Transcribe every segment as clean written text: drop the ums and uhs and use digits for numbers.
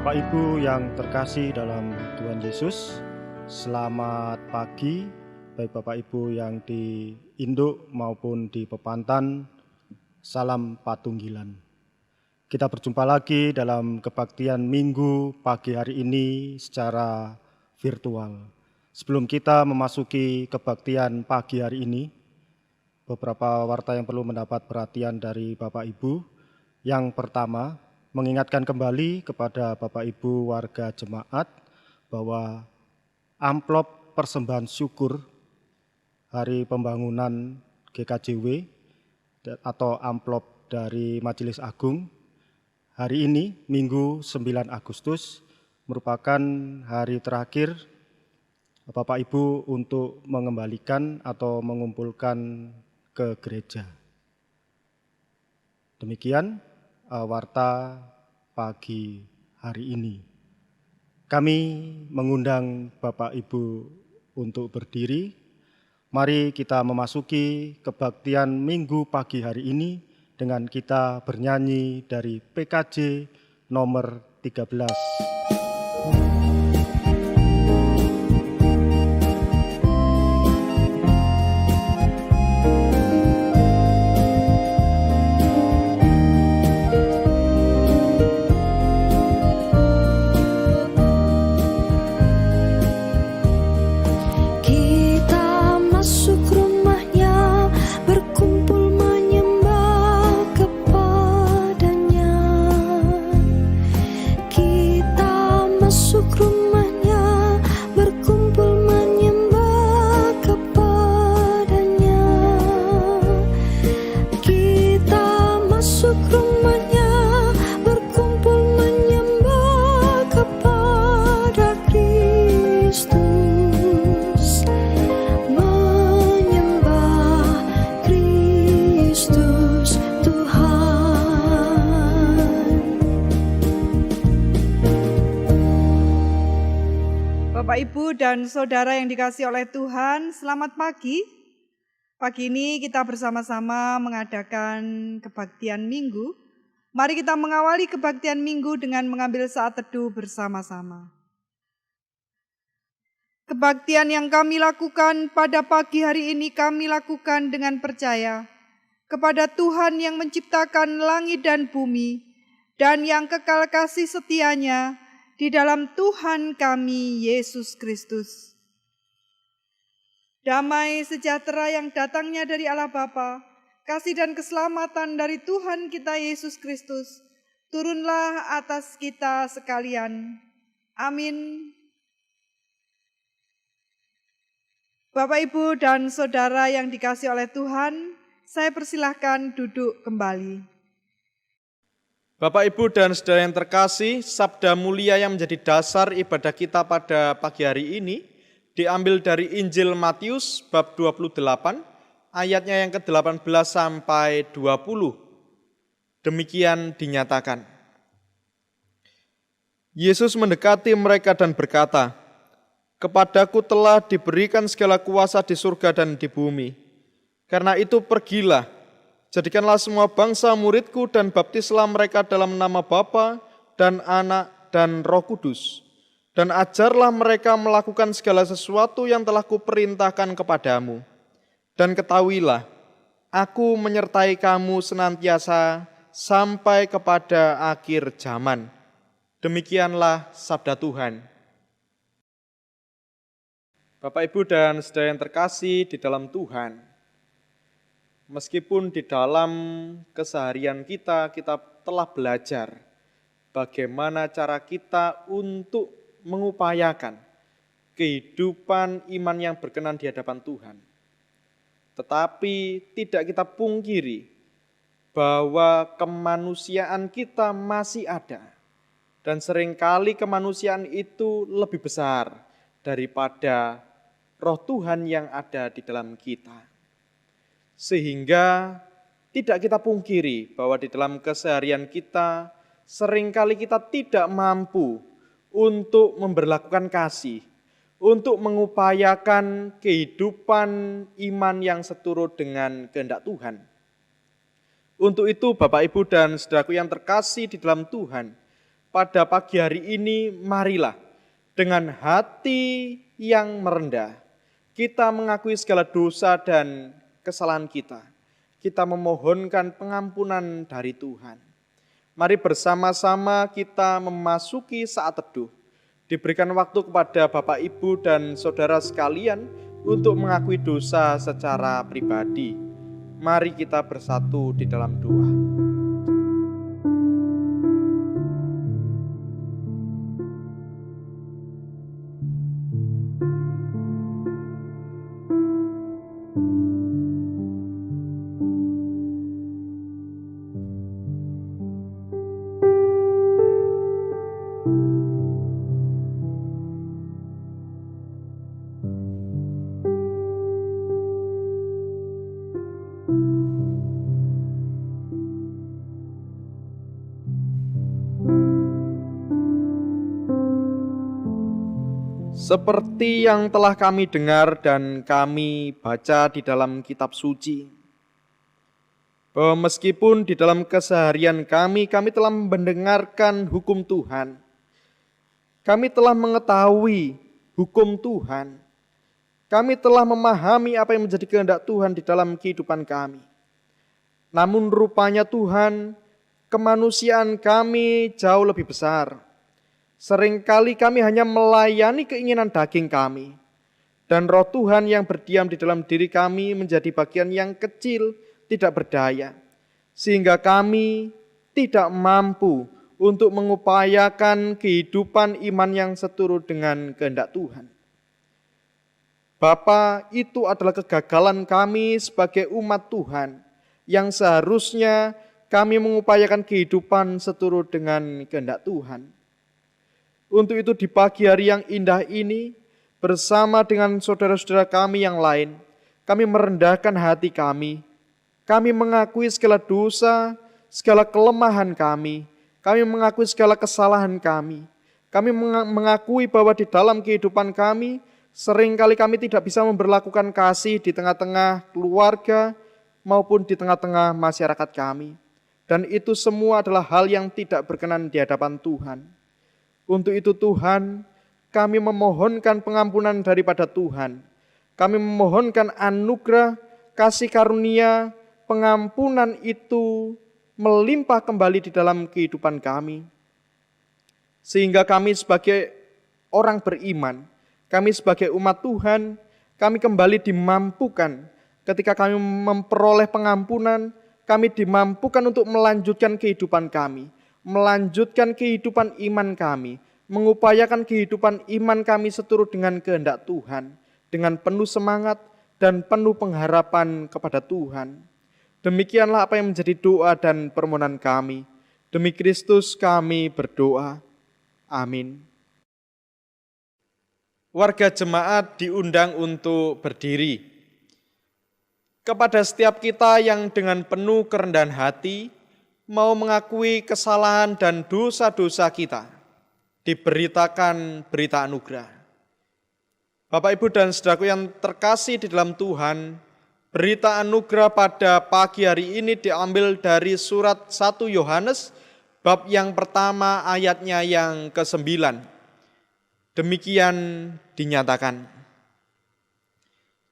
Bapak Ibu yang terkasih dalam Tuhan Yesus, selamat pagi baik Bapak Ibu yang di Induk maupun di Pepantan. Salam Patunggilan. Kita berjumpa lagi dalam kebaktian Minggu pagi hari ini secara virtual. Sebelum kita memasuki kebaktian pagi hari ini, beberapa warta yang perlu mendapat perhatian dari Bapak Ibu. Yang pertama, mengingatkan kembali kepada Bapak Ibu warga jemaat bahwa amplop persembahan syukur hari pembangunan GKJW atau amplop dari Majelis Agung hari ini Minggu 9 Agustus merupakan hari terakhir Bapak Ibu untuk mengembalikan atau mengumpulkan ke gereja. Demikian warta pagi hari ini. Kami mengundang Bapak Ibu untuk berdiri. Mari kita memasuki kebaktian Minggu pagi hari ini dengan kita bernyanyi dari PKJ nomor 13. Bapak, Ibu, dan Saudara yang dikasihi oleh Tuhan, selamat pagi. Pagi ini kita bersama-sama mengadakan kebaktian Minggu. Mari kita mengawali kebaktian Minggu dengan mengambil saat teduh bersama-sama. Kebaktian yang kami lakukan pada pagi hari ini kami lakukan dengan percaya kepada Tuhan yang menciptakan langit dan bumi dan yang kekal kasih setianya di dalam Tuhan kami, Yesus Kristus. Damai sejahtera yang datangnya dari Allah Bapa, kasih dan keselamatan dari Tuhan kita Yesus Kristus, turunlah atas kita sekalian. Amin. Bapak, Ibu, dan Saudara yang dikasihi oleh Tuhan, saya persilahkan duduk kembali. Bapak, Ibu, dan Saudara yang terkasih, sabda mulia yang menjadi dasar ibadah kita pada pagi hari ini diambil dari Injil Matius bab 28, ayatnya yang ke-18 sampai 20. Demikian dinyatakan. Yesus mendekati mereka dan berkata, "Kepadaku telah diberikan segala kuasa di surga dan di bumi. Karena itu pergilah, jadikanlah semua bangsa muridku dan baptislah mereka dalam nama Bapa dan Anak dan Roh Kudus. Dan ajarlah mereka melakukan segala sesuatu yang telah kuperintahkan kepadamu. Dan ketahuilah, aku menyertai kamu senantiasa sampai kepada akhir zaman." Demikianlah sabda Tuhan. Bapak, Ibu, dan Saudara yang terkasih di dalam Tuhan, meskipun di dalam keseharian kita telah belajar bagaimana cara kita untuk mengupayakan kehidupan iman yang berkenan di hadapan Tuhan. Tetapi tidak kita pungkiri bahwa kemanusiaan kita masih ada. Dan seringkali kemanusiaan itu lebih besar daripada roh Tuhan yang ada di dalam kita. Sehingga tidak kita pungkiri bahwa di dalam keseharian kita seringkali kita tidak mampu untuk memberlakukan kasih, untuk mengupayakan kehidupan iman yang seturut dengan kehendak Tuhan. Untuk itu Bapak, Ibu, dan saudaraku yang terkasih di dalam Tuhan, pada pagi hari ini marilah dengan hati yang merendah kita mengakui segala dosa dan kesalahan kita. Kita memohonkan pengampunan dari Tuhan. Mari bersama-sama kita memasuki saat teduh. Diberikan waktu kepada Bapak, Ibu, dan saudara sekalian untuk mengakui dosa secara pribadi. Mari kita bersatu di dalam doa. Seperti yang telah kami dengar dan kami baca di dalam kitab suci, bahwa meskipun di dalam keseharian kami telah mendengarkan hukum Tuhan, kami telah mengetahui hukum Tuhan, kami telah memahami apa yang menjadi kehendak Tuhan di dalam kehidupan kami. Namun rupanya Tuhan, kemanusiaan kami jauh lebih besar. Seringkali kami hanya melayani keinginan daging kami. Dan roh Tuhan yang berdiam di dalam diri kami menjadi bagian yang kecil, tidak berdaya. Sehingga kami tidak mampu untuk mengupayakan kehidupan iman yang seturut dengan kehendak Tuhan. Bapa, itu adalah kegagalan kami sebagai umat Tuhan, yang seharusnya kami mengupayakan kehidupan seturut dengan kehendak Tuhan. Untuk itu di pagi hari yang indah ini, bersama dengan saudara-saudara kami yang lain, kami merendahkan hati kami. Kami mengakui segala dosa, segala kelemahan kami mengakui segala kesalahan kami. Kami mengakui bahwa di dalam kehidupan kami, seringkali kami tidak bisa memberlakukan kasih di tengah-tengah keluarga maupun di tengah-tengah masyarakat kami. Dan itu semua adalah hal yang tidak berkenan di hadapan Tuhan. Untuk itu Tuhan, kami memohonkan pengampunan daripada Tuhan. Kami memohonkan anugerah, kasih karunia, pengampunan itu melimpah kembali di dalam kehidupan kami. Sehingga kami sebagai orang beriman, kami sebagai umat Tuhan, kami kembali dimampukan. Ketika kami memperoleh pengampunan, kami dimampukan untuk melanjutkan kehidupan kami. Melanjutkan kehidupan iman kami, mengupayakan kehidupan iman kami seturut dengan kehendak Tuhan, dengan penuh semangat dan penuh pengharapan kepada Tuhan. Demikianlah apa yang menjadi doa dan permohonan kami. Demi Kristus kami berdoa. Amin. Warga jemaat diundang untuk berdiri. Kepada setiap kita yang dengan penuh kerendahan hati, mau mengakui kesalahan dan dosa-dosa kita, diberitakan berita anugerah. Bapak, Ibu, dan saudaraku yang terkasih di dalam Tuhan, berita anugerah pada pagi hari ini diambil dari surat 1 Yohanes, bab yang pertama ayatnya yang ke-9. Demikian dinyatakan,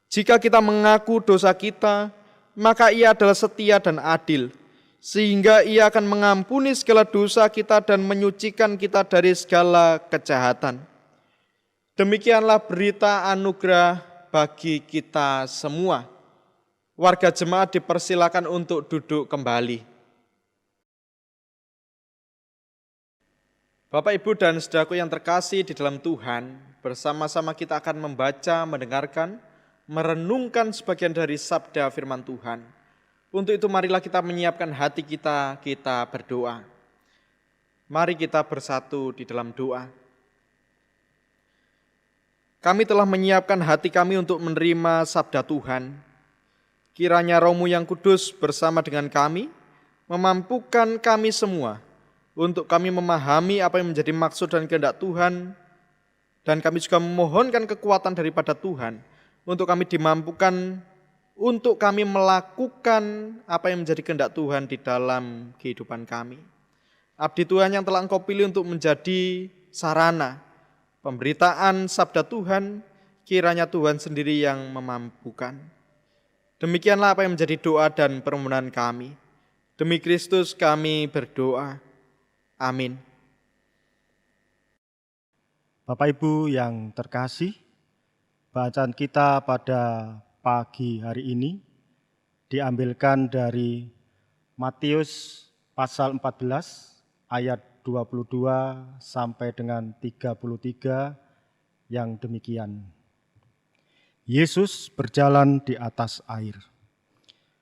jika kita mengaku dosa kita, maka Ia adalah setia dan adil, sehingga Ia akan mengampuni segala dosa kita dan menyucikan kita dari segala kejahatan. Demikianlah berita anugerah bagi kita semua. Warga jemaat dipersilakan untuk duduk kembali. Bapak, Ibu, dan saudaraku yang terkasih di dalam Tuhan, bersama-sama kita akan membaca, mendengarkan, merenungkan sebagian dari sabda firman Tuhan. Untuk itu marilah kita menyiapkan hati kita berdoa. Mari kita bersatu di dalam doa. Kami telah menyiapkan hati kami untuk menerima sabda Tuhan. Kiranya Roh-Mu yang kudus bersama dengan kami, memampukan kami semua untuk kami memahami apa yang menjadi maksud dan kehendak Tuhan, dan kami juga memohonkan kekuatan daripada Tuhan untuk kami dimampukan untuk kami melakukan apa yang menjadi kehendak Tuhan di dalam kehidupan kami. abdi Tuhan yang telah Engkau pilih untuk menjadi sarana pemberitaan sabda Tuhan, kiranya Tuhan sendiri yang memampukan. Demikianlah apa yang menjadi doa dan permohonan kami. Demi Kristus kami berdoa. Amin. Bapak Ibu yang terkasih, bacaan kita pada pagi hari ini diambilkan dari Matius pasal 14 ayat 22 sampai dengan 33 yang demikian. Yesus berjalan di atas air.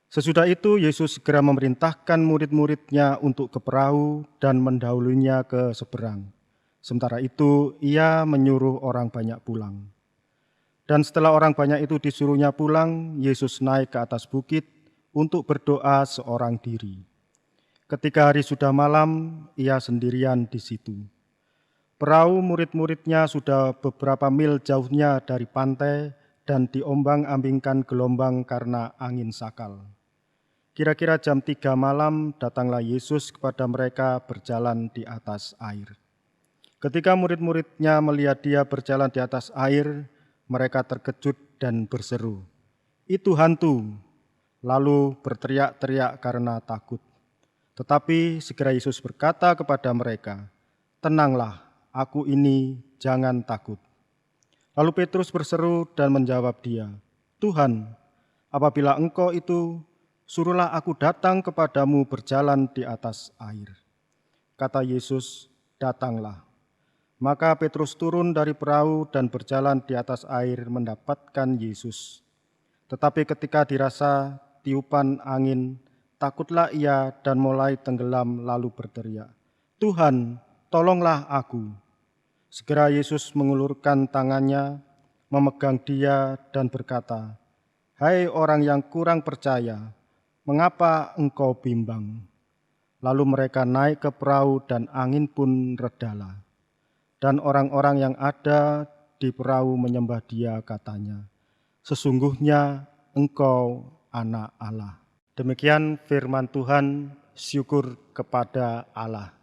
Sesudah itu Yesus segera memerintahkan murid-muridnya untuk ke perahu dan mendahulunya ke seberang. Sementara itu ia menyuruh orang banyak pulang. Dan setelah orang banyak itu disuruhnya pulang, Yesus naik ke atas bukit untuk berdoa seorang diri. Ketika hari sudah malam, ia sendirian di situ. Perahu murid-muridnya sudah beberapa mil jauhnya dari pantai dan diombang-ambingkan gelombang karena angin sakal. Kira-kira jam 3 malam datanglah Yesus kepada mereka berjalan di atas air. Ketika murid-muridnya melihat dia berjalan di atas air, mereka terkejut dan berseru, "Itu hantu!" Lalu berteriak-teriak karena takut. Tetapi segera Yesus berkata kepada mereka, "Tenanglah, aku ini, jangan takut." Lalu Petrus berseru dan menjawab dia, "Tuhan, apabila Engkau itu, suruhlah aku datang kepadamu berjalan di atas air." Kata Yesus, "Datanglah." Maka Petrus turun dari perahu dan berjalan di atas air mendapatkan Yesus. Tetapi ketika dirasa tiupan angin, takutlah ia dan mulai tenggelam lalu berteriak, "Tuhan, tolonglah aku." Segera Yesus mengulurkan tangannya, memegang dia dan berkata, "Hai orang yang kurang percaya, mengapa engkau bimbang?" Lalu mereka naik ke perahu dan angin pun redalah. Dan orang-orang yang ada di perahu menyembah dia katanya, "Sesungguhnya engkau Anak Allah." Demikian firman Tuhan, syukur kepada Allah.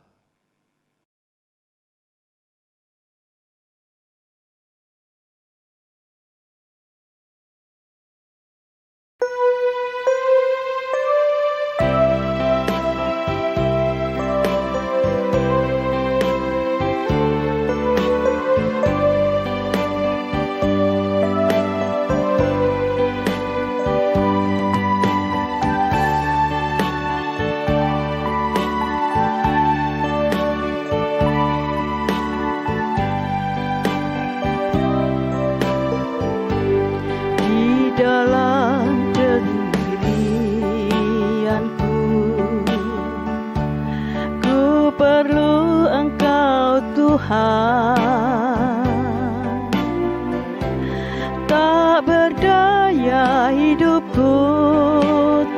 Tak berdaya hidupku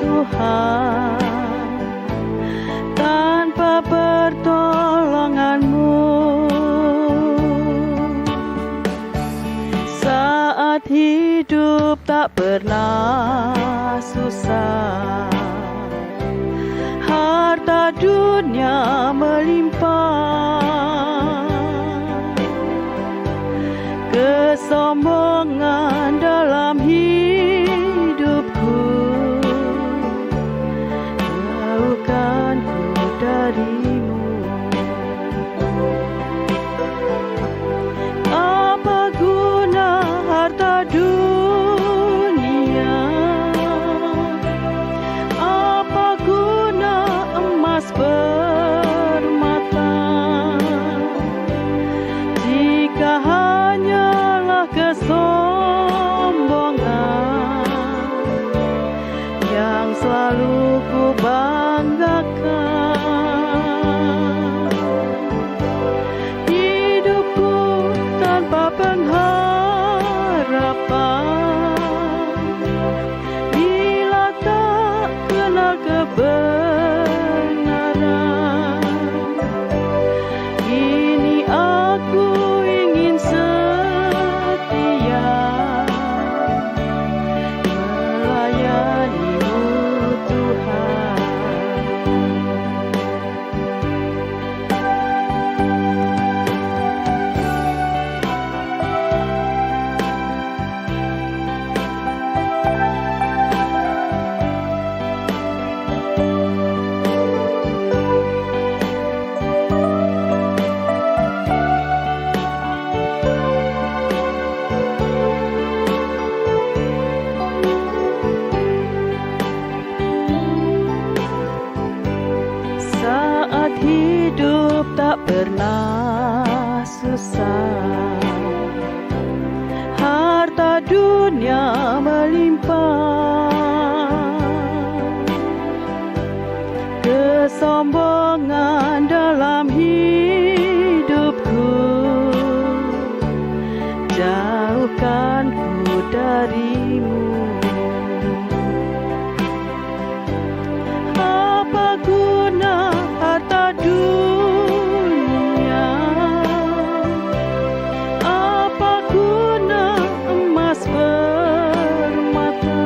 Tuhan, tanpa pertolonganmu. Saat hidup tak pernah susah, harta dunia melimpah, kesombongan dalam hidupku jauhkanku darimu. Apa guna harta dunia? Apa guna emas permata jika hanyalah kesombongan yang selalu ku banggakan? Hidupku tanpa pengharapan bila tak kenal kebenaran. Kini aku ingin setia melayani-Mu Tuhan. jauhkanku darimu. Apa guna harta dunia? Apa guna emas permata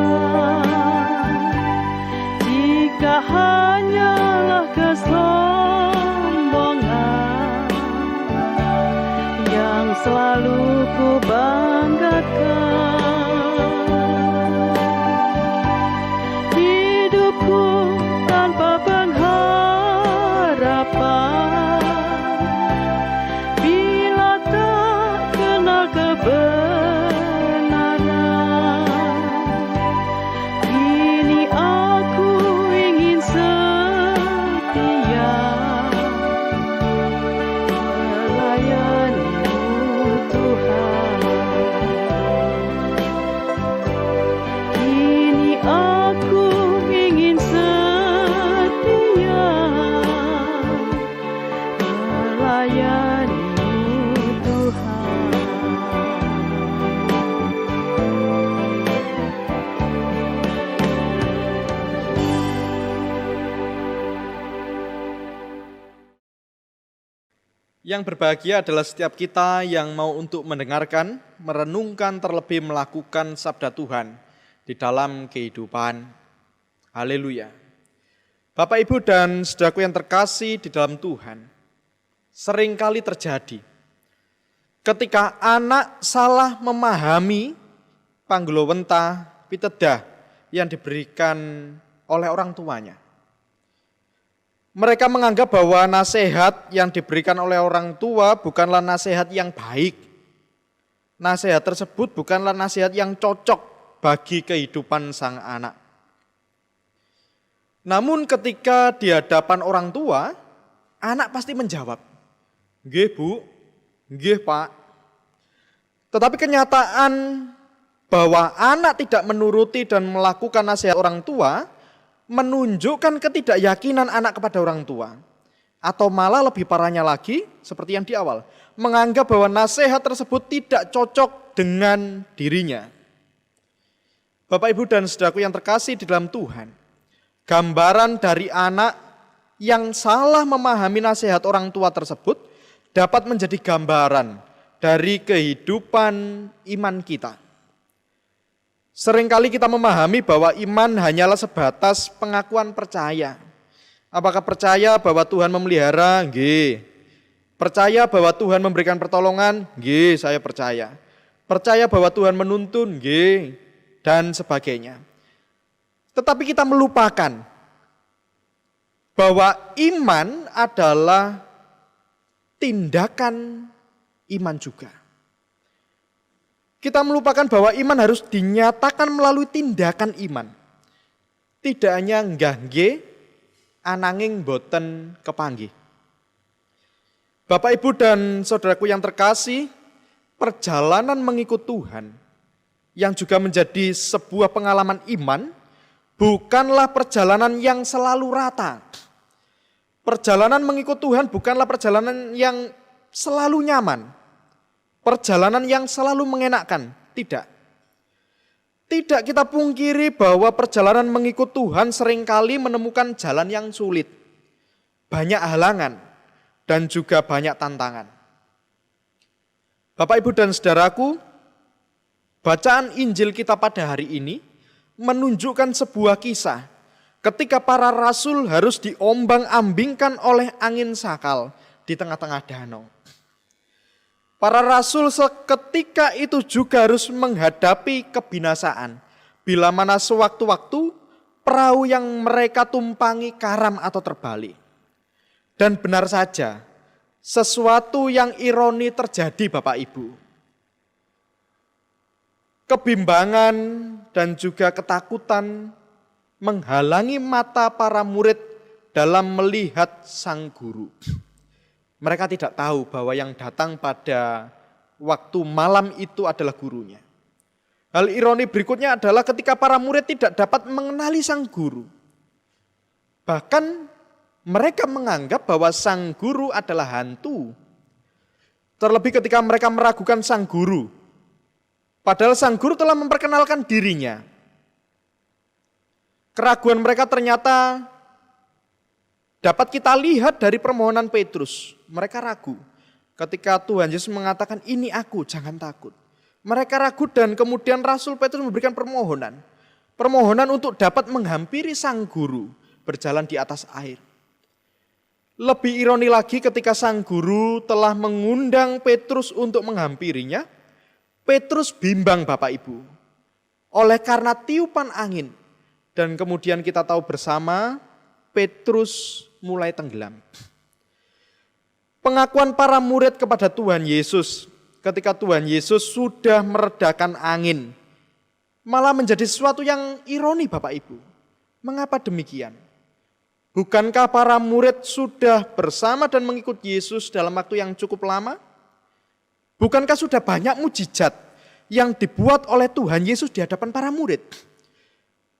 jika hanyalah kesombongan yang selalu ku banggakan? Hidupku tanpa pengharapan bila tak kenal kebenaran. Kini aku ingin setia melayani-Mu Tuhan. Kini aku ingin setia melayani-Mu Tuhan. Yang berbahagia adalah setiap kita yang mau untuk mendengarkan, merenungkan, terlebih melakukan sabda Tuhan di dalam kehidupan. Haleluya. Bapak, Ibu, dan saudaraku yang terkasih di dalam Tuhan, seringkali terjadi ketika anak salah memahami panggulowenta pitedah yang diberikan oleh orang tuanya. Mereka menganggap bahwa nasihat yang diberikan oleh orang tua bukanlah nasihat yang baik. Nasihat tersebut bukanlah nasihat yang cocok bagi kehidupan sang anak. Namun ketika di hadapan orang tua, anak pasti menjawab, "Nggih, Bu, nggih, Pak." Tetapi kenyataan bahwa anak tidak menuruti dan melakukan nasihat orang tua menunjukkan ketidakyakinan anak kepada orang tua. Atau malah lebih parahnya lagi, seperti yang di awal, menganggap bahwa nasihat tersebut tidak cocok dengan dirinya. Bapak, Ibu, dan saudaraku yang terkasih di dalam Tuhan, gambaran dari anak yang salah memahami nasihat orang tua tersebut dapat menjadi gambaran dari kehidupan iman kita. Seringkali kita memahami bahwa iman hanyalah sebatas pengakuan percaya. Apakah percaya bahwa Tuhan memelihara? Nggih. Percaya bahwa Tuhan memberikan pertolongan? Nggih, saya percaya. Percaya bahwa Tuhan menuntun? Nggih, dan sebagainya. Tetapi kita melupakan bahwa iman adalah tindakan iman juga. Kita melupakan bahwa iman harus dinyatakan melalui tindakan iman. Tidak hanya nggih, ananging boten kepanggih. Bapak, Ibu, dan saudaraku yang terkasih, perjalanan mengikut Tuhan yang juga menjadi sebuah pengalaman iman bukanlah perjalanan yang selalu rata. Perjalanan mengikut Tuhan bukanlah perjalanan yang selalu nyaman. Perjalanan yang selalu mengenakkan, tidak. Tidak kita pungkiri bahwa perjalanan mengikut Tuhan seringkali menemukan jalan yang sulit. Banyak halangan dan juga banyak tantangan. Bapak, Ibu, dan saudaraku, bacaan Injil kita pada hari ini menunjukkan sebuah kisah ketika para rasul harus diombang-ambingkan oleh angin sakal di tengah-tengah danau. Para rasul seketika itu juga harus menghadapi kebinasaan. Bila mana sewaktu-waktu perahu yang mereka tumpangi karam atau terbalik. Dan benar saja, sesuatu yang ironi terjadi, Bapak, Ibu. Kebimbangan dan juga ketakutan menghalangi mata para murid dalam melihat sang guru. Mereka tidak tahu bahwa yang datang pada waktu malam itu adalah gurunya. Hal ironi berikutnya adalah ketika para murid tidak dapat mengenali sang guru. Bahkan mereka menganggap bahwa sang guru adalah hantu. Terlebih ketika mereka meragukan sang guru Padahal sang guru telah memperkenalkan dirinya. Keraguan mereka ternyata dapat kita lihat dari permohonan Petrus. Mereka ragu ketika Tuhan Yesus mengatakan, "Ini aku, jangan takut." Mereka ragu dan kemudian Rasul Petrus memberikan permohonan. Permohonan untuk dapat menghampiri sang guru berjalan di atas air. Lebih ironi lagi ketika sang guru telah mengundang Petrus untuk menghampirinya, Petrus bimbang Bapak Ibu, oleh karena tiupan angin. Dan kemudian kita tahu bersama, Petrus mulai tenggelam. Pengakuan para murid kepada Tuhan Yesus ketika Tuhan Yesus sudah meredakan angin, malah menjadi sesuatu yang ironi Bapak Ibu. Mengapa demikian? Bukankah para murid sudah bersama dan mengikut Yesus dalam waktu yang cukup lama? Bukankah sudah banyak mujizat yang dibuat oleh Tuhan Yesus di hadapan para murid?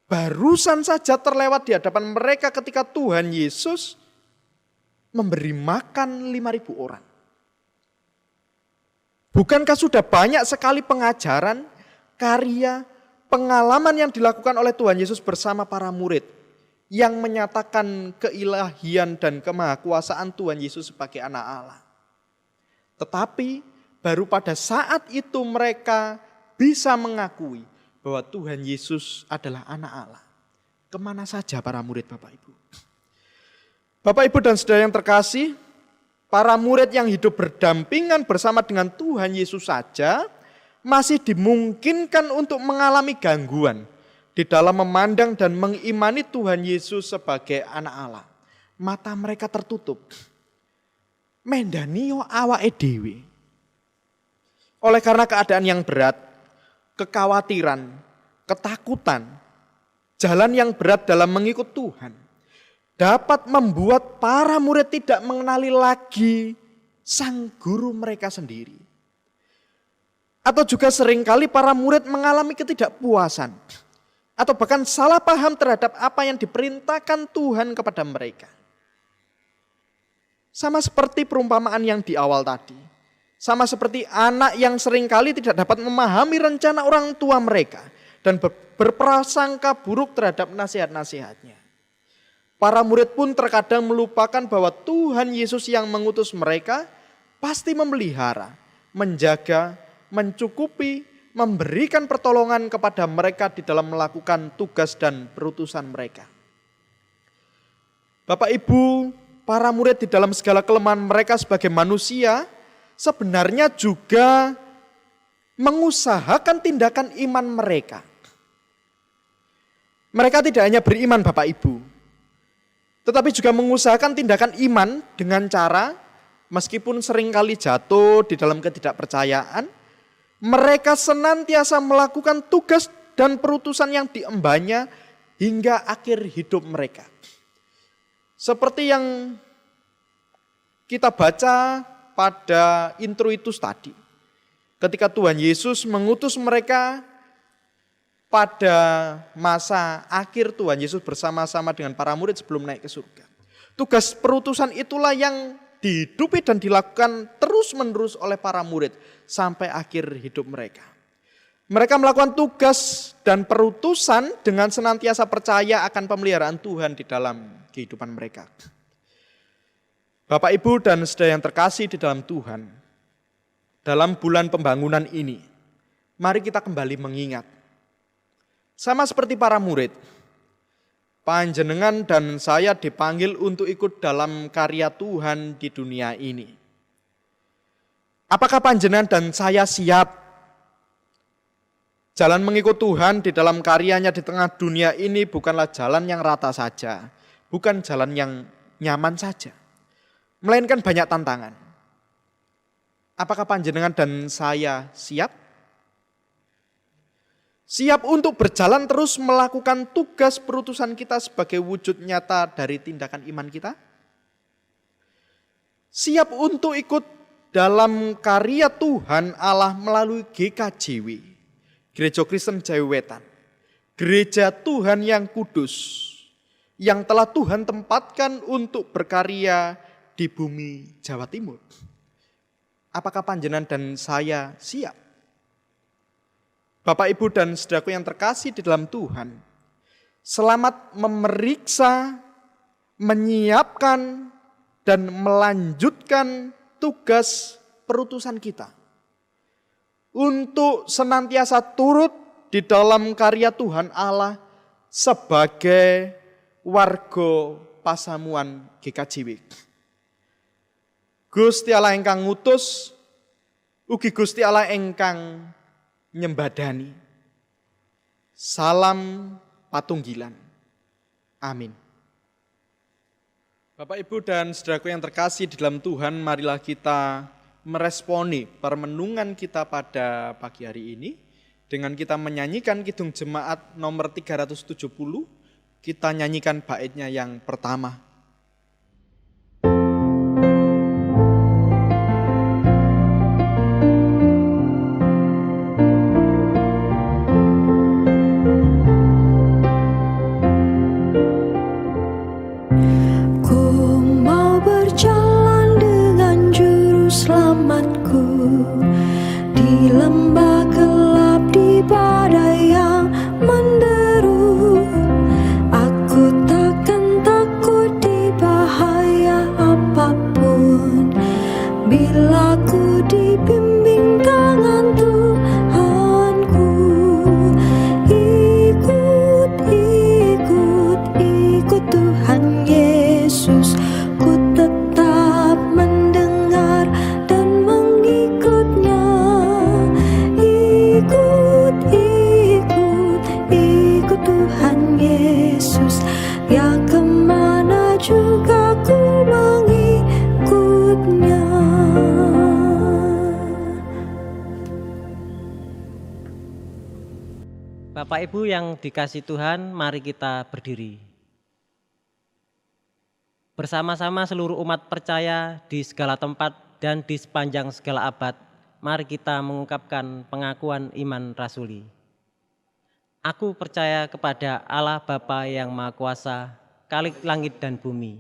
Barusan saja terlewat di hadapan mereka ketika Tuhan Yesus memberi makan 5.000 orang. Bukankah sudah banyak sekali pengajaran, karya, pengalaman yang dilakukan oleh Tuhan Yesus bersama para murid yang menyatakan keilahian dan kemahakuasaan Tuhan Yesus sebagai anak Allah. Tetapi baru pada saat itu mereka bisa mengakui bahwa Tuhan Yesus adalah anak Allah. Kemana saja para murid Bapak Ibu? Bapak Ibu dan saudara yang terkasih, para murid yang hidup berdampingan bersama dengan Tuhan Yesus saja masih dimungkinkan untuk mengalami gangguan di dalam memandang dan mengimani Tuhan Yesus sebagai anak Allah. Mata mereka tertutup. Mendanio awake dhewe. Oleh karena keadaan yang berat, kekhawatiran, ketakutan, jalan yang berat dalam mengikut Tuhan dapat membuat para murid tidak mengenali lagi sang guru mereka sendiri. Atau juga seringkali para murid mengalami ketidakpuasan atau bahkan salah paham terhadap apa yang diperintahkan Tuhan kepada mereka. Sama seperti perumpamaan yang di awal tadi. Sama seperti anak yang seringkali tidak dapat memahami rencana orang tua mereka dan berprasangka buruk terhadap nasihat-nasihatnya. Para murid pun terkadang melupakan bahwa Tuhan Yesus yang mengutus mereka pasti memelihara, menjaga, mencukupi, memberikan pertolongan kepada mereka di dalam melakukan tugas dan perutusan mereka. Bapak Ibu, para murid di dalam segala kelemahan mereka sebagai manusia sebenarnya juga mengusahakan tindakan iman mereka. Mereka tidak hanya beriman Bapak Ibu, tetapi juga mengusahakan tindakan iman dengan cara, meskipun seringkali jatuh di dalam ketidakpercayaan, mereka senantiasa melakukan tugas dan perutusan yang diembannya hingga akhir hidup mereka. Seperti yang kita baca pada introitus tadi. Ketika Tuhan Yesus mengutus mereka pada masa akhir Tuhan Yesus bersama-sama dengan para murid sebelum naik ke surga. Tugas perutusan itulah yang dihidupi dan dilakukan terus-menerus oleh para murid sampai akhir hidup mereka. Mereka melakukan tugas dan perutusan dengan senantiasa percaya akan pemeliharaan Tuhan di dalam kehidupan mereka. Bapak, Ibu, dan saudara yang terkasih di dalam Tuhan, dalam bulan pembangunan ini, mari kita kembali mengingat. Sama seperti para murid, panjenengan dan saya dipanggil untuk ikut dalam karya Tuhan di dunia ini. Apakah panjenengan dan saya siap jalan mengikut Tuhan di dalam karyanya di tengah dunia ini bukanlah jalan yang rata saja, bukan jalan yang nyaman saja, melainkan banyak tantangan. Apakah panjenengan dan saya siap? Siap untuk berjalan terus melakukan tugas perutusan kita sebagai wujud nyata dari tindakan iman kita? Siap untuk ikut dalam karya Tuhan Allah melalui GKJW, Gereja Kristen Jawi Wetan, gereja Tuhan yang kudus, yang telah Tuhan tempatkan untuk berkarya di bumi Jawa Timur. Apakah panjenengan dan saya siap? Bapak, Ibu, dan saudaraku yang terkasih di dalam Tuhan, selamat memeriksa, menyiapkan, dan melanjutkan tugas perutusan kita untuk senantiasa turut di dalam karya Tuhan Allah sebagai warga pasamuan GKJW. Gusti Allah ingkang ngutus, ugi Gusti Allah ingkang nyembadani. Salam patunggilan. Amin. Bapak, Ibu, dan saudaraku yang terkasih di dalam Tuhan, marilah kita meresponi permenungan kita pada pagi hari ini dengan kita menyanyikan Kidung Jemaat nomor 370. Kita nyanyikan baitnya yang pertama. Di lembah gelap, di badai yang menderu, aku takkan takut di bahaya apapun, bila ku dibimbing tangan Tuhanku. Ikut, ikut, ikut Tuhan Yesus, ku tetap mendengar dan mengikutnya. Ikut, ikut, ikut Tuhan Yesus, ya kemana juga ku mengikutnya. Bapak Ibu yang dikasih Tuhan, mari kita berdiri. Bersama-sama seluruh umat percaya di segala tempat dan di sepanjang segala abad, mari kita mengungkapkan pengakuan iman rasuli. Aku percaya kepada Allah Bapa yang Maha Kuasa, Khalik langit dan bumi,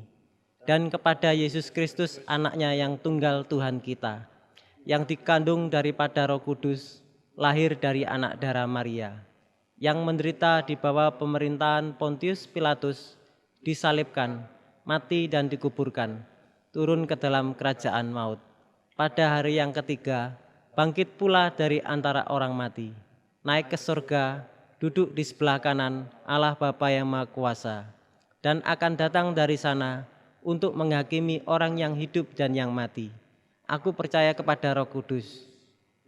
dan kepada Yesus Kristus anaknya yang tunggal Tuhan kita, yang dikandung daripada Roh Kudus, lahir dari anak darah Maria, yang menderita di bawah pemerintahan Pontius Pilatus, disalibkan, mati dan dikuburkan, turun ke dalam kerajaan maut. Pada hari yang ketiga, bangkit pula dari antara orang mati, naik ke surga, duduk di sebelah kanan Allah Bapa yang Maha Kuasa, dan akan datang dari sana untuk menghakimi orang yang hidup dan yang mati. Aku percaya kepada Roh Kudus,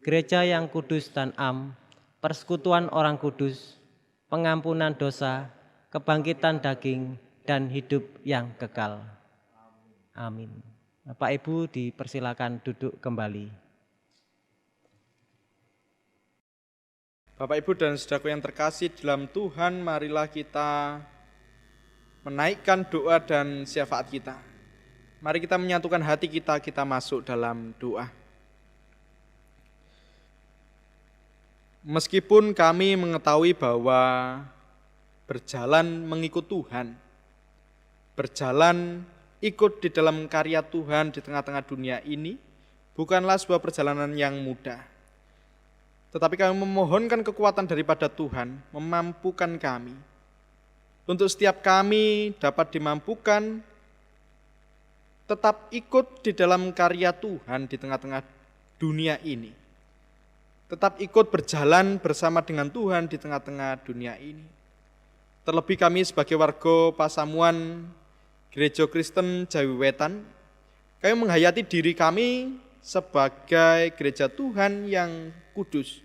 gereja yang kudus dan am, persekutuan orang kudus, pengampunan dosa, kebangkitan daging, dan hidup yang kekal. Amin. Bapak Ibu dipersilakan duduk kembali. Bapak, Ibu, dan saudaraku yang terkasih dalam Tuhan, marilah kita menaikkan doa dan syafaat kita. Mari kita menyatukan hati kita, kita masuk dalam doa. Meskipun kami mengetahui bahwa berjalan mengikut Tuhan, berjalan ikut di dalam karya Tuhan di tengah-tengah dunia ini bukanlah sebuah perjalanan yang mudah. Tetapi kami memohonkan kekuatan daripada Tuhan, memampukan kami. Untuk setiap kami dapat dimampukan tetap ikut di dalam karya Tuhan di tengah-tengah dunia ini. Tetap ikut berjalan bersama dengan Tuhan di tengah-tengah dunia ini. Terlebih kami sebagai warga Pasamuan Gereja Kristen Jawi Wetan, kami menghayati diri kami sebagai gereja Tuhan yang kudus,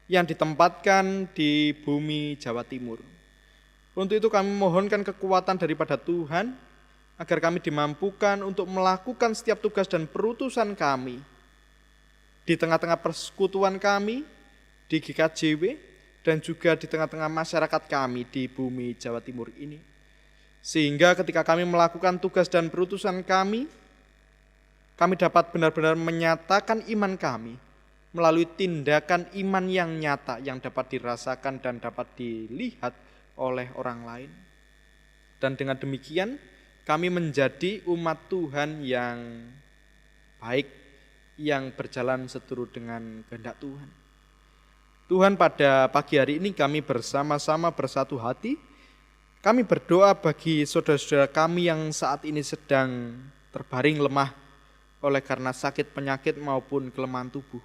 yang ditempatkan di bumi Jawa Timur. Untuk itu kami mohonkan kekuatan daripada Tuhan, agar kami dimampukan untuk melakukan setiap tugas dan perutusan kami, di tengah-tengah persekutuan kami, di GKJW, dan juga di tengah-tengah masyarakat kami di bumi Jawa Timur ini. Sehingga ketika kami melakukan tugas dan perutusan kami dapat benar-benar menyatakan iman kami melalui tindakan iman yang nyata yang dapat dirasakan dan dapat dilihat oleh orang lain. Dan dengan demikian kami menjadi umat Tuhan yang baik, yang berjalan seturut dengan kehendak Tuhan. Tuhan, pada pagi hari ini kami bersama-sama bersatu hati. Kami berdoa bagi saudara-saudara kami yang saat ini sedang terbaring lemah oleh karena sakit penyakit maupun kelemahan tubuh.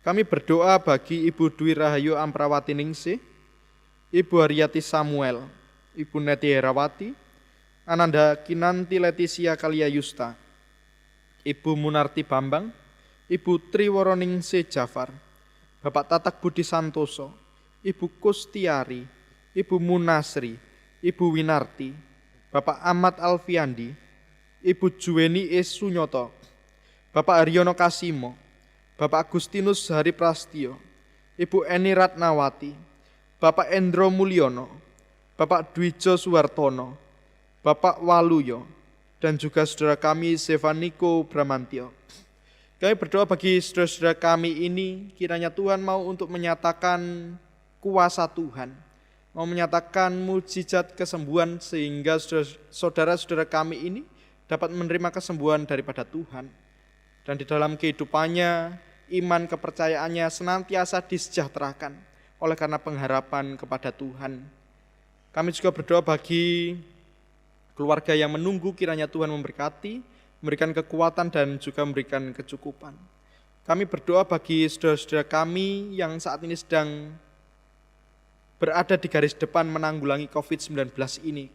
Kami berdoa bagi Ibu Dwi Rahayu Amprawati Ningsih, Ibu Haryati Samuel, Ibu Neti Herawati, Ananda Kinanti Leticia Kalia Yusta, Ibu Munarti Bambang, Ibu Triworo Ningsih Jafar, Bapak Tatak Budi Santoso, Ibu Kustiari, Ibu Munasri, Ibu Winarti, Bapak Ahmad Alfiandi, Ibu Juweni Sunyoto, Bapak Haryono Kasimo, Bapak Agustinus Hari Prastio, Ibu Eni Ratnawati, Bapak Endro Mulyono, Bapak Dwijo Suwartono, Bapak Waluyo, dan juga saudara kami Zevaniko Bramantio. Kami berdoa bagi saudara-saudara kami ini, kiranya Tuhan mau untuk menyatakan kuasa Tuhan, mau menyatakan mujizat kesembuhan sehingga saudara-saudara kami ini dapat menerima kesembuhan daripada Tuhan. Dan di dalam kehidupannya, iman kepercayaannya senantiasa disejahterakan oleh karena pengharapan kepada Tuhan. Kami juga berdoa bagi keluarga yang menunggu, kiranya Tuhan memberkati, memberikan kekuatan dan juga memberikan kecukupan. Kami berdoa bagi saudara-saudara kami yang saat ini sedang berada di garis depan menanggulangi COVID-19 ini.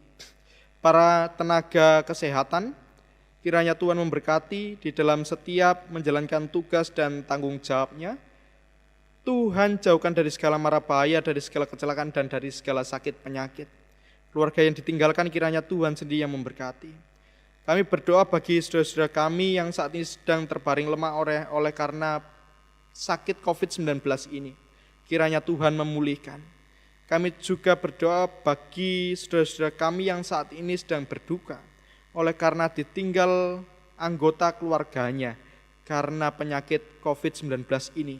Para tenaga kesehatan, kiranya Tuhan memberkati di dalam setiap menjalankan tugas dan tanggung jawabnya. Tuhan jauhkan dari segala mara bahaya, dari segala kecelakaan dan dari segala sakit penyakit. Keluarga yang ditinggalkan kiranya Tuhan sendiri yang memberkati. Kami berdoa bagi saudara-saudara kami yang saat ini sedang terbaring lemah oleh karena sakit COVID-19 ini. Kiranya Tuhan memulihkan. Kami juga berdoa bagi saudara-saudara kami yang saat ini sedang berduka oleh karena ditinggal anggota keluarganya karena penyakit COVID-19 ini.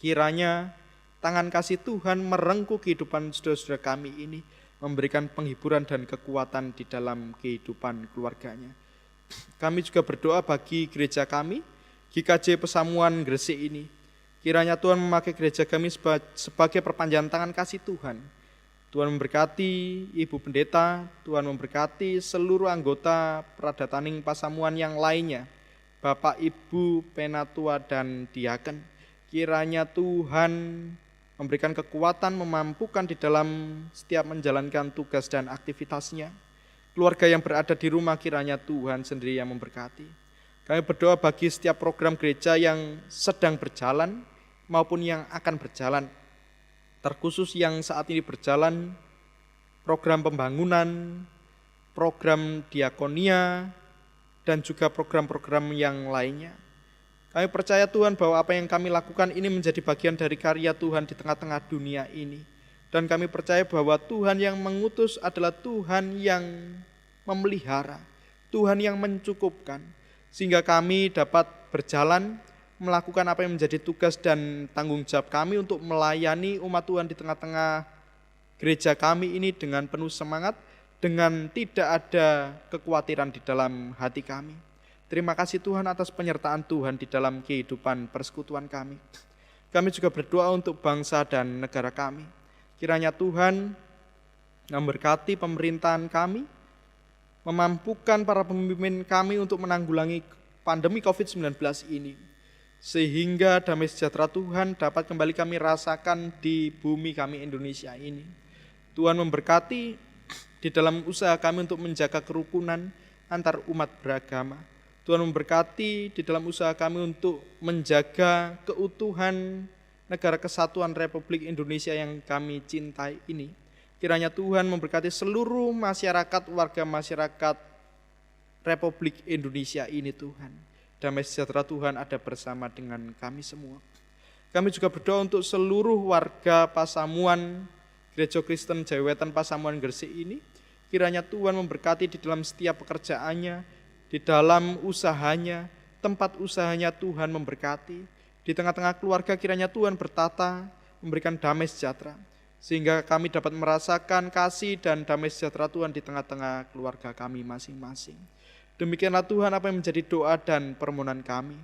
Kiranya tangan kasih Tuhan merengkuh kehidupan saudara-saudara kami ini, memberikan penghiburan dan kekuatan di dalam kehidupan keluarganya. Kami juga berdoa bagi gereja kami, GKJ Pesamuan Gresik ini. Kiranya Tuhan memakai gereja kami sebagai perpanjangan tangan kasih Tuhan. Tuhan memberkati Ibu Pendeta, Tuhan memberkati seluruh anggota Pradataning Pasamuan yang lainnya, Bapak, Ibu, Penatua, dan Diaken. Kiranya Tuhan memberikan kekuatan, memampukan di dalam setiap menjalankan tugas dan aktivitasnya. Keluarga yang berada di rumah kiranya Tuhan sendiri yang memberkati. Kami berdoa bagi setiap program gereja yang sedang berjalan maupun yang akan berjalan. Terkhusus yang saat ini berjalan, program pembangunan, program diakonia, dan juga program-program yang lainnya. Kami percaya Tuhan bahwa apa yang kami lakukan ini menjadi bagian dari karya Tuhan di tengah-tengah dunia ini. Dan kami percaya bahwa Tuhan yang mengutus adalah Tuhan yang memelihara, Tuhan yang mencukupkan. Sehingga kami dapat berjalan, melakukan apa yang menjadi tugas dan tanggung jawab kami untuk melayani umat Tuhan di tengah-tengah gereja kami ini dengan penuh semangat, dengan tidak ada kekhawatiran di dalam hati kami. Terima kasih Tuhan atas penyertaan Tuhan di dalam kehidupan persekutuan kami. Kami juga berdoa untuk bangsa dan negara kami. Kiranya Tuhan memberkati pemerintahan kami, memampukan para pemimpin kami untuk menanggulangi pandemi COVID-19 ini. Sehingga damai sejahtera Tuhan dapat kembali kami rasakan di bumi kami Indonesia ini. Tuhan memberkati di dalam usaha kami untuk menjaga kerukunan antar umat beragama. Tuhan memberkati di dalam usaha kami untuk menjaga keutuhan negara kesatuan Republik Indonesia yang kami cintai ini. Kiranya Tuhan memberkati seluruh masyarakat, warga masyarakat Republik Indonesia ini Tuhan. Damai sejahtera Tuhan ada bersama dengan kami semua. Kami juga berdoa untuk seluruh warga Pasamuan, Gereja Kristen Jayawetan Pasamuan Gresik ini. Kiranya Tuhan memberkati di dalam setiap pekerjaannya, di dalam usahanya, tempat usahanya Tuhan memberkati. Di tengah-tengah keluarga kiranya Tuhan bertata, memberikan damai sejahtera. Sehingga kami dapat merasakan kasih dan damai sejahtera Tuhan di tengah-tengah keluarga kami masing-masing. Demikianlah Tuhan apa yang menjadi doa dan permohonan kami.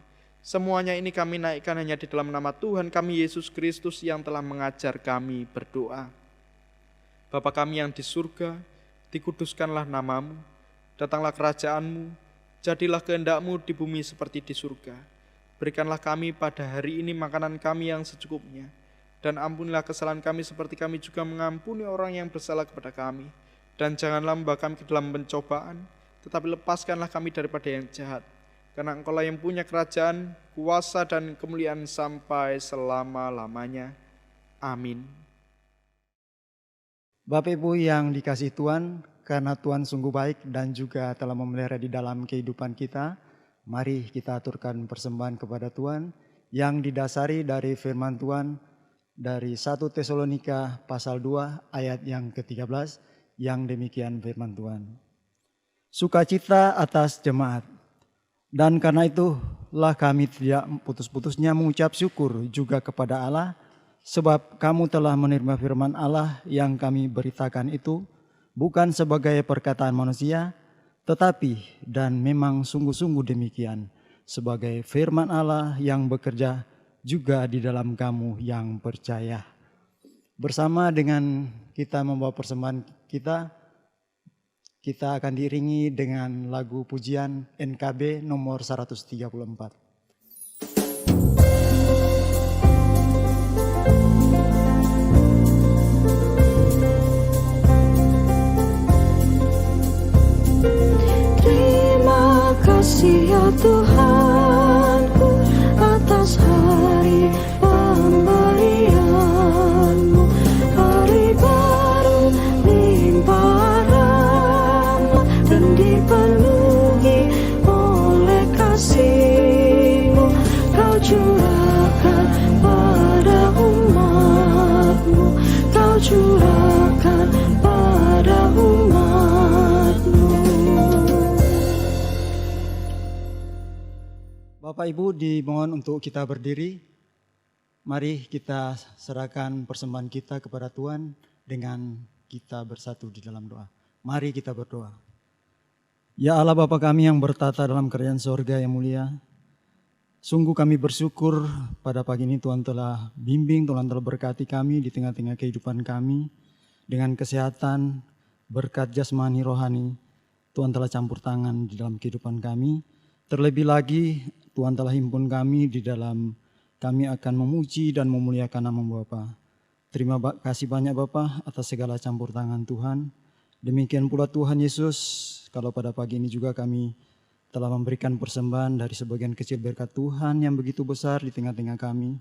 Semuanya ini kami naikkan hanya di dalam nama Tuhan kami Yesus Kristus yang telah mengajar kami berdoa. Bapa kami yang di surga, dikuduskanlah namamu, datanglah kerajaanmu, jadilah kehendak-Mu di bumi seperti di surga. Berikanlah kami pada hari ini makanan kami yang secukupnya, dan ampunilah kesalahan kami seperti kami juga mengampuni orang yang bersalah kepada kami. Dan janganlah membawa kami ke dalam pencobaan, tetapi lepaskanlah kami daripada yang jahat. Karena Engkau-lah yang punya kerajaan, kuasa dan kemuliaan sampai selama-lamanya. Amin. Bapak Ibu yang dikasihi Tuhan, karena Tuhan sungguh baik dan juga telah memelihara di dalam kehidupan kita, mari kita aturkan persembahan kepada Tuhan yang didasari dari firman Tuhan dari 1 Tesalonika pasal 2 ayat yang ke-13 yang demikian firman Tuhan. Sukacita atas jemaat. Dan karena itulah kami tidak putus-putusnya mengucap syukur juga kepada Allah, sebab kamu telah menerima firman Allah yang kami beritakan itu, bukan sebagai perkataan manusia, tetapi dan memang sungguh-sungguh demikian, sebagai firman Allah yang bekerja juga di dalam kamu yang percaya. Bersama dengan kita membawa persembahan kita akan diiringi dengan lagu pujian NKB nomor 134. Terima kasih ya Tuhanku atas hari pemberian-Mu, hari baru limpah rahmat dan dipenuhi oleh kasih-Mu. Kau curahkan pada umat-Mu, Kau curahkan pada umat-Mu. Bapak Ibu dimohon untuk kita berdiri. Mari kita serahkan persembahan kita kepada Tuhan dengan kita bersatu di dalam doa. Mari kita berdoa. Ya Allah Bapa kami yang bertata dalam kerajaan sorga yang mulia, sungguh kami bersyukur pada pagi ini Tuhan telah bimbing, Tuhan telah berkati kami di tengah-tengah kehidupan kami dengan kesehatan, berkat jasmani rohani. Tuhan telah campur tangan di dalam kehidupan kami. Terlebih lagi Tuhan telah himpun kami di dalam kami akan memuji dan memuliakan nama Bapa. Terima kasih banyak Bapa atas segala campur tangan Tuhan. Demikian pula Tuhan Yesus, kalau pada pagi ini juga kami telah memberikan persembahan dari sebagian kecil berkat Tuhan yang begitu besar di tengah-tengah kami.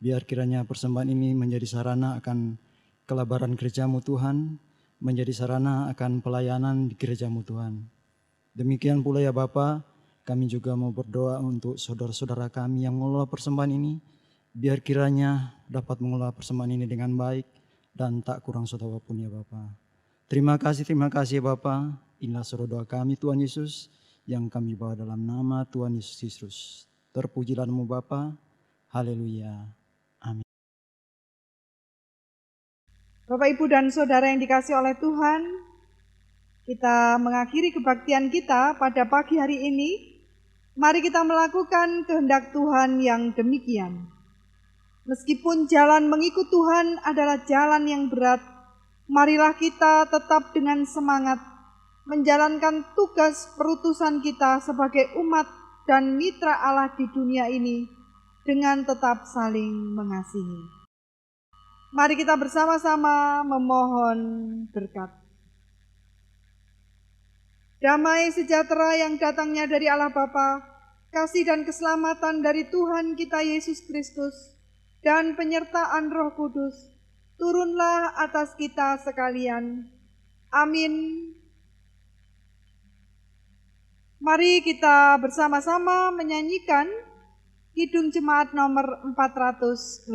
Biar kiranya persembahan ini menjadi sarana akan kelebaran gereja-Mu Tuhan, menjadi sarana akan pelayanan di gereja-Mu Tuhan. Demikian pula ya Bapa, kami juga mau berdoa untuk saudara-saudara kami yang mengelola persembahan ini, biar kiranya dapat mengelola persembahan ini dengan baik dan tak kurang suatu apapun ya Bapa. Terima kasih ya Bapa. Inilah suara doa kami Tuhan Yesus yang kami bawa dalam nama Tuhan Yesus Kristus. Terpujilah nama Bapa. Haleluya. Amin. Bapak, Ibu, dan Saudara yang dikasihi oleh Tuhan, kita mengakhiri kebaktian kita pada pagi hari ini. Mari kita melakukan kehendak Tuhan yang demikian. Meskipun jalan mengikut Tuhan adalah jalan yang berat, marilah kita tetap dengan semangat menjalankan tugas perutusan kita sebagai umat dan mitra Allah di dunia ini dengan tetap saling mengasihi. Mari kita bersama-sama memohon berkat. Damai sejahtera yang datangnya dari Allah Bapa, kasih dan keselamatan dari Tuhan kita Yesus Kristus, dan penyertaan Roh Kudus, turunlah atas kita sekalian. Amin. Mari kita bersama-sama menyanyikan Kidung Jemaat nomor 418.